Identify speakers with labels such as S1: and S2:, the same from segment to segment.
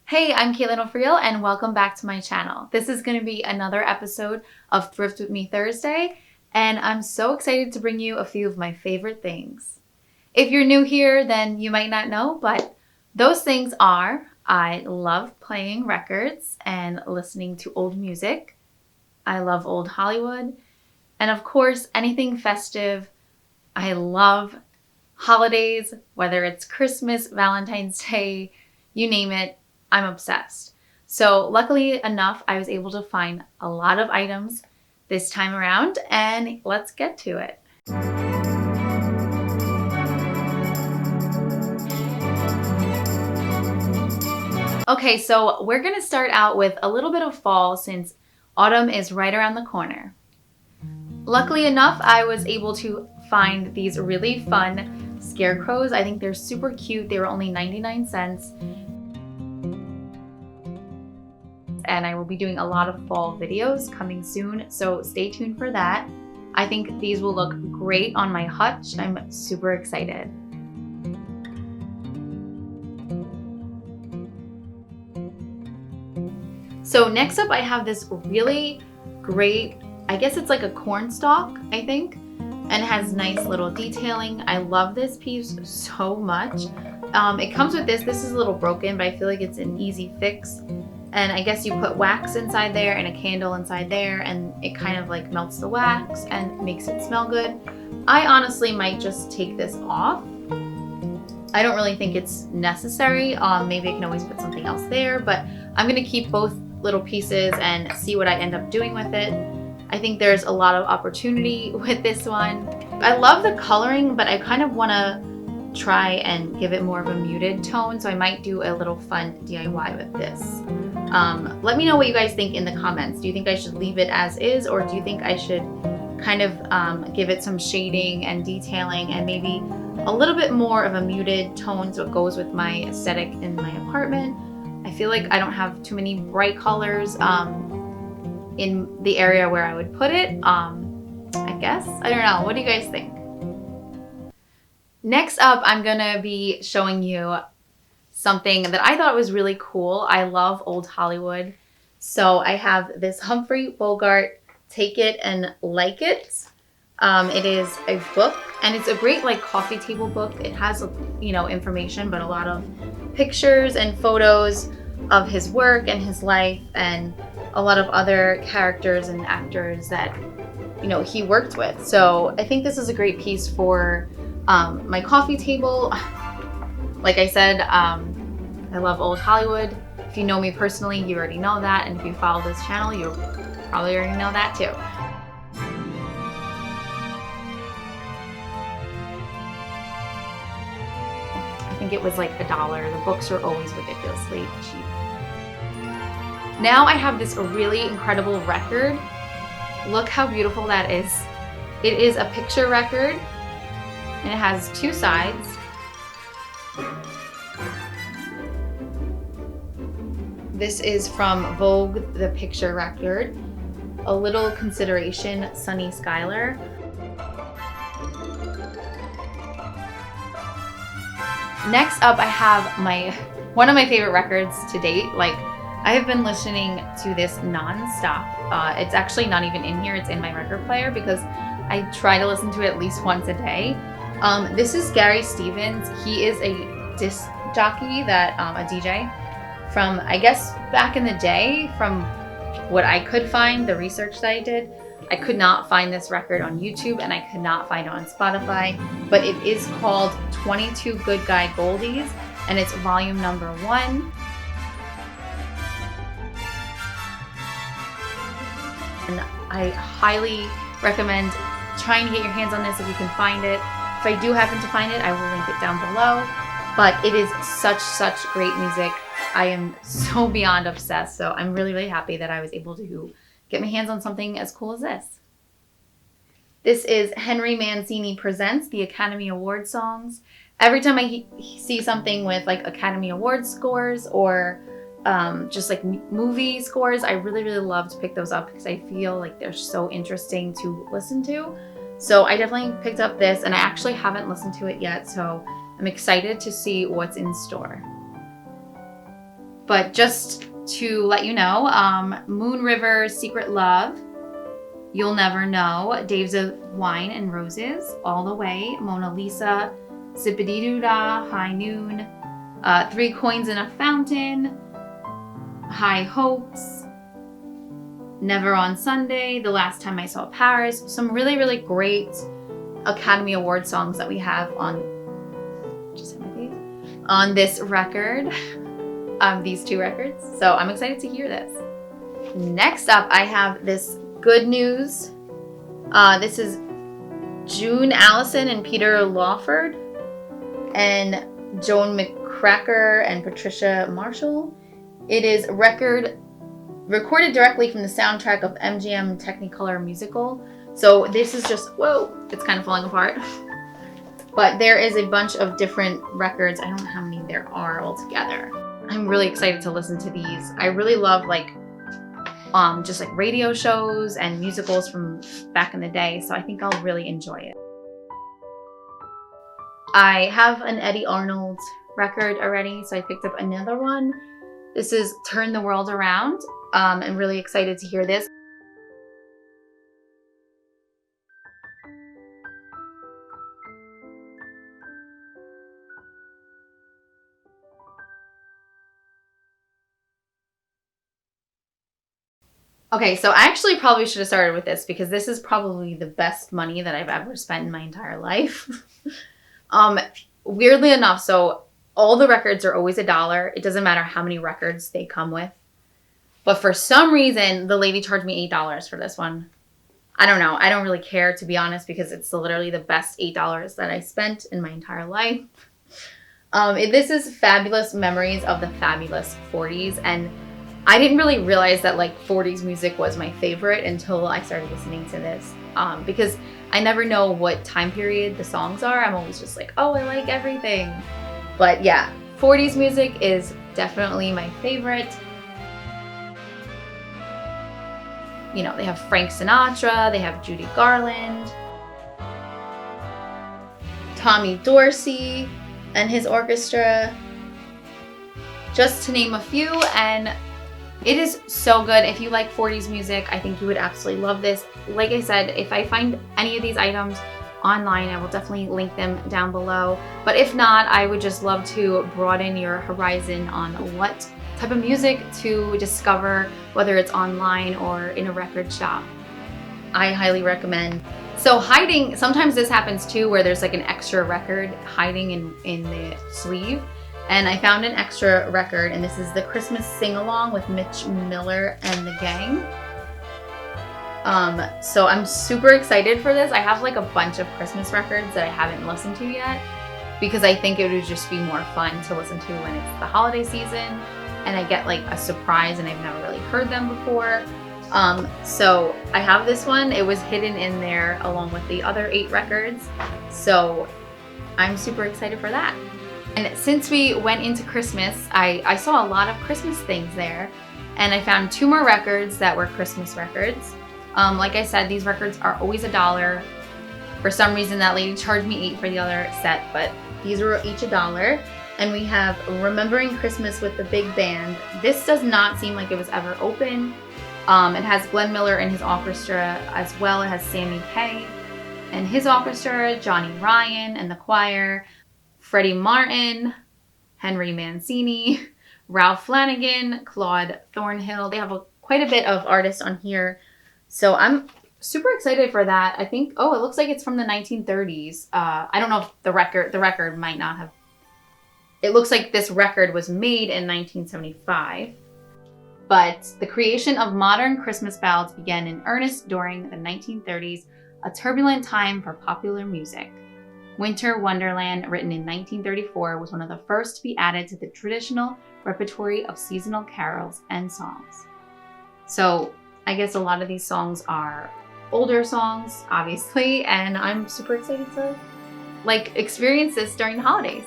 S1: Hey, I'm Katelyn and welcome back to my channel. This is going to be another episode of Thrift with Me Thursday, and I'm so excited to bring you a few of my favorite things. If you're new here, then you might not know, but those things are, I love playing records and listening to old music. I love old Hollywood, and of course, anything festive. I love holidays, whether it's Christmas, Valentine's Day, you name it. I'm obsessed. So luckily enough, I was able to find a lot of items this time around, and let's get to it. Okay, so we're gonna start out with a little bit of fall since autumn is right around the corner. Luckily enough, I was able to find these really fun scarecrows. I think they're super cute. They were only 99 cents. And I will be doing a lot of fall videos coming soon, so stay tuned for that. I think these will look great on my hutch. I'm super excited. So next up I have this really great, I guess it's like a corn stalk, I think, and it has nice little detailing. I love this piece so much. It comes with this is a little broken, but I feel like it's an easy fix. And I guess you put wax inside there and a candle inside there, and it kind of like melts the wax and makes it smell good. I honestly might just take this off. I don't really think it's necessary. Maybe I can always put something else there, but I'm gonna keep both little pieces and see what I end up doing with it. I think there's a lot of opportunity with this one. I love the coloring, but I kind of wanna try and give it more of a muted tone, so I might do a little fun DIY with this. Let me know what you guys think in the comments. Do you think I should leave it as is, or do you think I should kind of give it some shading and detailing and maybe a little bit more of a muted tone so it goes with my aesthetic in my apartment? I feel like I don't have too many bright colors in the area where I would put it. I guess. I don't know. What do you guys think? Next up, I'm gonna be showing you something that I thought was really cool. I love old Hollywood. So I have this Humphrey Bogart, Take It and Like It. It is a book, and it's a great like coffee table book. It has, information, but a lot of pictures and photos of his work and his life and a lot of other characters and actors that, he worked with. So I think this is a great piece for my coffee table. Like I said, I love old Hollywood. If you know me personally, you already know that. And if you follow this channel, you probably already know that too. I think it was like $1. The books are always ridiculously cheap. Now I have this really incredible record. Look how beautiful that is. It is a picture record, and it has two sides. This is from Vogue, the picture record. A Little Consideration, Sunny Skylar. Next up, I have one of my favorite records to date. Like, I have been listening to this non-stop. It's actually not even in here, it's in my record player because I try to listen to it at least once a day. This is Gary Stevens. He is a disc jockey, a DJ from, I guess, back in the day. From what I could find, the research that I did, I could not find this record on YouTube and I could not find it on Spotify, but it is called 22 Good Guy Goldies, and it's volume number 1. And I highly recommend trying to get your hands on this if you can find it. If I do happen to find it, I will link it down below. But it is such great music. I am so beyond obsessed. So I'm really happy that I was able to get my hands on something as cool as this. This is Henry Mancini Presents the Academy Award songs. Every time I see something with like Academy Award scores or just like movie scores, I really love to pick those up because I feel like they're so interesting to listen to. So I definitely picked up this, and I actually haven't listened to it yet, so I'm excited to see what's in store. But just to let you know, Moon River, Secret Love, You'll Never Know, Days of Wine and Roses, All the Way, Mona Lisa, Zippity-Doo-Dah, High Noon, Three Coins in a Fountain, High Hopes, Never on Sunday, The Last Time I Saw Paris. Some really, really great Academy Award songs that we have on this record, these two records. So I'm excited to hear this. Next up, I have this good news. This is June Allison and Peter Lawford and Joan McCracker and Patricia Marshall. It is recorded directly from the soundtrack of MGM Technicolor musical. So this is just, whoa, it's kind of falling apart. But there is a bunch of different records. I don't know how many there are altogether. I'm really excited to listen to these. I really love just like radio shows and musicals from back in the day. So I think I'll really enjoy it. I have an Eddie Arnold record already, so I picked up another one. This is Turn the World Around. I'm really excited to hear this. Okay, so I actually probably should have started with this because this is probably the best money that I've ever spent in my entire life. Weirdly enough, so all the records are always $1. It doesn't matter how many records they come with. But for some reason, the lady charged me $8 for this one. I don't know. I don't really care, to be honest, because it's literally the best $8 that I spent in my entire life. This is Fabulous Memories of the Fabulous 40s. And I didn't really realize that 40s music was my favorite until I started listening to this. Because I never know what time period the songs are. I'm always just like, oh, I like everything. But yeah, 40s music is definitely my favorite. You know, they have Frank Sinatra, they have Judy Garland, Tommy Dorsey and his orchestra, just to name a few. And it is so good. If you like 40s music, I think you would absolutely love this. Like I said, if I find any of these items online, I will definitely link them down below. But if not, I would just love to broaden your horizon on what type of music to discover, whether it's online or in a record shop. I highly recommend. So hiding, sometimes this happens too, where there's an extra record hiding in the sleeve. And I found an extra record, and this is the Christmas Sing-Along with Mitch Miller and the gang. So I'm super excited for this. I have a bunch of Christmas records that I haven't listened to yet because I think it would just be more fun to listen to when it's the holiday season and I get a surprise and I've never really heard them before. So I have this one. It was hidden in there along with the other 8 records. So I'm super excited for that. And since we went into Christmas, I saw a lot of Christmas things there. And I found 2 more records that were Christmas records. Like I said, these records are always $1. For some reason, that lady charged me $8 for the other set, but these were each $1. And we have Remembering Christmas with the Big Band. This does not seem like it was ever open. It has Glenn Miller and his orchestra as well. It has Sammy Kaye and his orchestra, Johnny Ryan and the choir, Freddie Martin, Henry Mancini, Ralph Flanagan, Claude Thornhill. They have quite a bit of artists on here. So I'm super excited for that. I think, it looks like it's from the 1930s. I don't know if the record might not have. It looks like this record was made in 1975. But the creation of modern Christmas ballads began in earnest during the 1930s, a turbulent time for popular music. Winter Wonderland, written in 1934, was one of the first to be added to the traditional repertory of seasonal carols and songs. So I guess a lot of these songs are older songs, obviously, and I'm super excited to experience this during the holidays.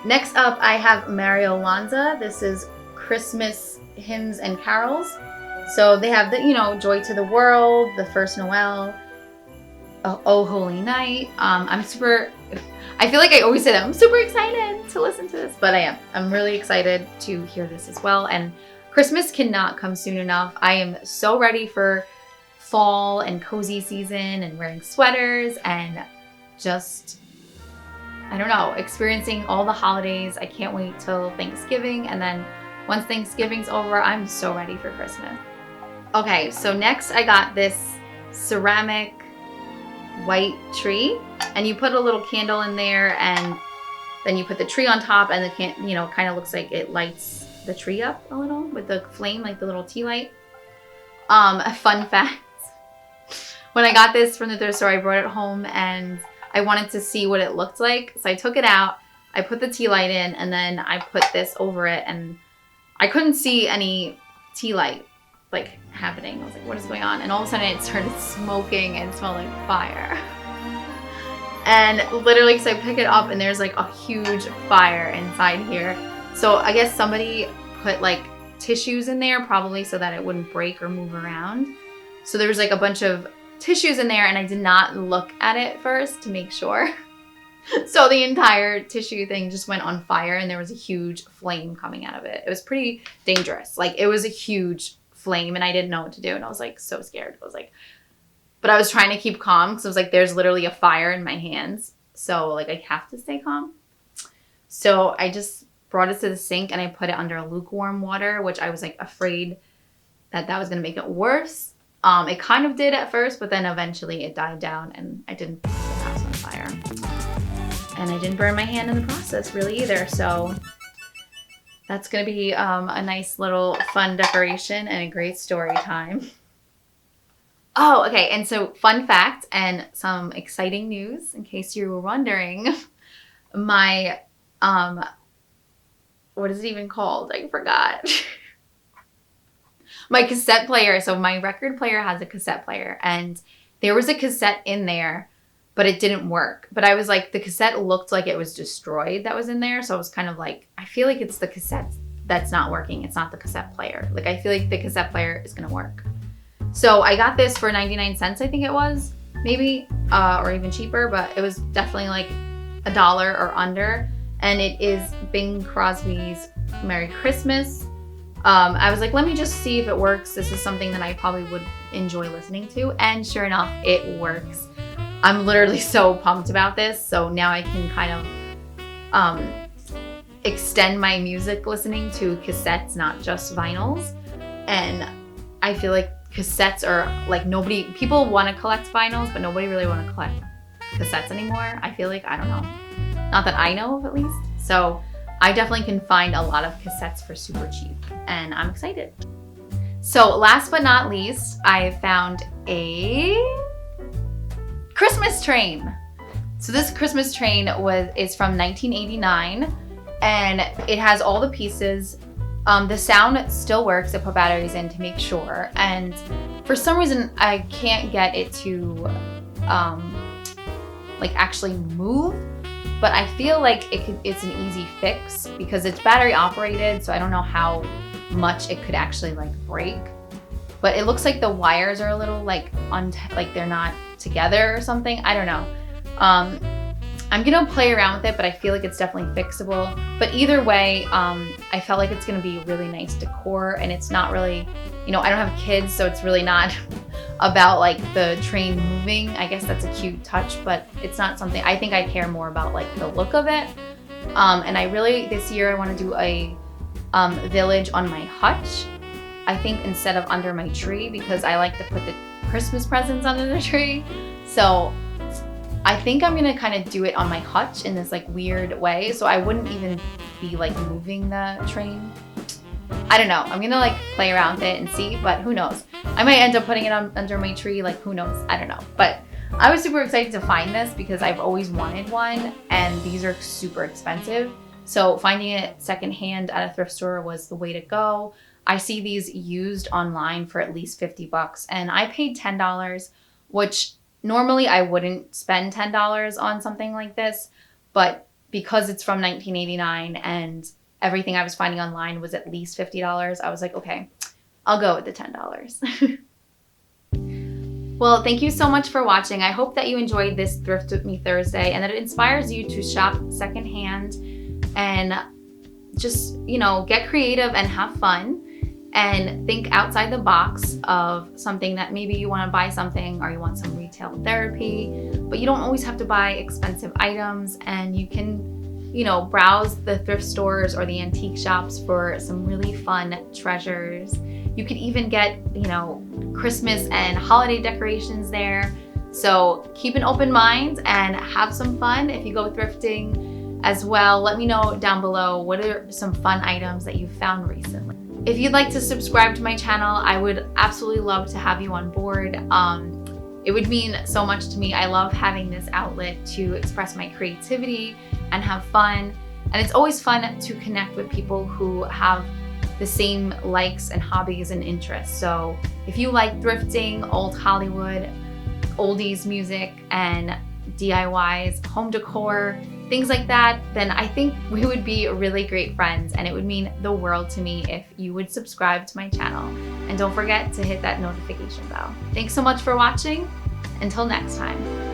S1: Next up, I have Mario Lanza. This is Christmas Hymns and Carols. So they have the, Joy to the World, The First Noel, Oh Holy Night. I feel like I always say that I'm super excited to listen to this, but I am. I'm really excited to hear this as well. And Christmas cannot come soon enough. I am so ready for fall and cozy season and wearing sweaters and just, I don't know, experiencing all the holidays. I can't wait till Thanksgiving. And then once Thanksgiving's over, I'm so ready for Christmas. Okay, so next I got this ceramic white tree, and you put a little candle in there, and then you put the tree on top, and the kind of looks like it lights the tree up a little with the flame, like the little tea light. A fun fact, when I got this from the thrift store, I brought it home and I wanted to see what it looked like. So I took it out, I put the tea light in, and then I put this over it, and I couldn't see any tea light like happening. I was like, what is going on? And all of a sudden it started smoking and smelled like fire. And literally, so I pick it up and there's like a huge fire inside here. So I guess somebody put like tissues in there, probably so that it wouldn't break or move around. So there was like a bunch of tissues in there, and I did not look at it first to make sure. So the entire tissue thing just went on fire, and there was a huge flame coming out of it. It was pretty dangerous. Like, it was a huge flame, and I didn't know what to do, and I was like so scared. I was like, but I was trying to keep calm because I was like, there's literally a fire in my hands, so like I have to stay calm. So I just brought it to the sink and I put it under lukewarm water, which I was like afraid that that was gonna make it worse. It kind of did at first, but then eventually it died down and I didn't put the house on fire, and I didn't burn my hand in the process really either. So that's gonna be a nice little fun decoration and a great story time. Oh, okay, and so fun fact and some exciting news in case you were wondering, my, what is it even called? I forgot. My cassette player, so my record player has a cassette player, and there was a cassette in there, but it didn't work. But I was like, the cassette looked like it was destroyed that was in there, so I was kind of like, I feel like it's the cassette that's not working. It's not the cassette player. Like, I feel like the cassette player is gonna work. So I got this for 99 cents, I think it was, maybe, or even cheaper, but it was definitely like $1 or under. And it is Bing Crosby's Merry Christmas. I was like, let me just see if it works. This is something that I probably would enjoy listening to. And sure enough, it works. I'm literally so pumped about this. So now I can kind of extend my music listening to cassettes, not just vinyls. And I feel like cassettes are like, people want to collect vinyls, but nobody really want to collect cassettes anymore. I feel like, I don't know. Not that I know of, at least. So I definitely can find a lot of cassettes for super cheap, and I'm excited. So last but not least, I found a Christmas train. So this Christmas train is from 1989, and it has all the pieces. The sound still works. I put batteries in to make sure, and for some reason I can't get it to like actually move. But I feel like it's an easy fix because it's battery operated, so I don't know how much it could actually like break. But it looks like the wires are a little like they're not together or something. I don't know. I'm gonna play around with it, but I feel like it's definitely fixable. But either way, I felt like it's gonna be really nice decor, and it's not really, I don't have kids, so it's really not about like the train moving. I guess that's a cute touch, but it's not something, I think I care more about like the look of it. And I really, this year I wanna do a village on my hutch. I think instead of under my tree, because I like to put the Christmas presents under the tree. So I think I'm gonna kind of do it on my hutch in this like weird way. So I wouldn't even be like moving the train. I don't know. I'm gonna like play around with it and see, but who knows? I might end up putting it under my tree, like who knows? I don't know. But I was super excited to find this because I've always wanted one, and these are super expensive. So finding it secondhand at a thrift store was the way to go. I see these used online for at least $50, and I paid $10, which normally I wouldn't spend $10 on something like this, but because it's from 1989 and everything I was finding online was at least $50, I was like, okay, I'll go with the $10. Well, thank you so much for watching. I hope that you enjoyed this Thrift With Me Thursday and that it inspires you to shop secondhand and just, you know, get creative and have fun and think outside the box of something that maybe you want to buy something or you want some retail therapy, but you don't always have to buy expensive items, and you can, you know, browse the thrift stores or the antique shops for some really fun treasures. You could even get, you know, Christmas and holiday decorations there. So keep an open mind and have some fun if you go thrifting as well. Let me know down below what are some fun items that you've found recently. If you'd like to subscribe to my channel, I would absolutely love to have you on board. It would mean so much to me. I love having this outlet to express my creativity and have fun. And it's always fun to connect with people who have the same likes and hobbies and interests. So if you like thrifting, old Hollywood, oldies music, and DIYs, home decor, things like that, then I think we would be really great friends, and it would mean the world to me if you would subscribe to my channel. And don't forget to hit that notification bell. Thanks so much for watching. Until next time.